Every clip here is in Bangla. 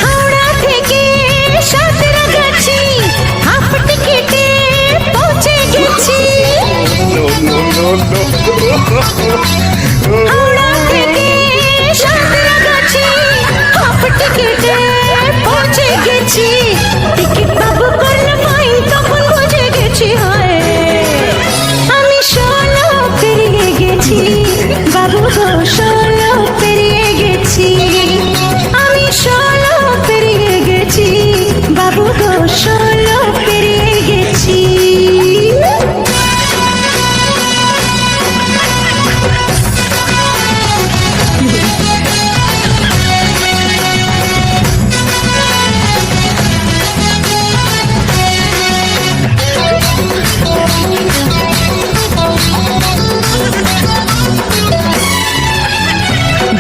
হাওড়া থেকে সাঁতরাগাছি হাফ টিকেটে পৌঁছে গেছি। হাওড়া থেকে সাঁতরাগাছি হাফ টিকেটে পৌঁছে গেছি। টিকিট বাবু করল ফাইন, তখন বুঝে গেছি হয় আমি 16 পেরিয়ে গেছি। বাবু গো 16 পেরিয়ে গেছি, আমি 16 পেরিয়ে গেছি। বাবু গো 16 পেরিয়ে গেছি।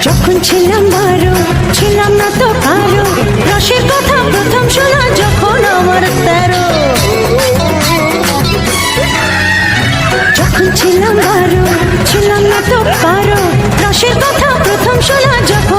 যখন ছিলাম 12 ছিলাম না তো কারো, রসের কথা প্রথম শোনা যখন আমার 13। যখন ছিলাম 12 ছিলাম না তো কারো, রসের কথা প্রথম শোনা যখন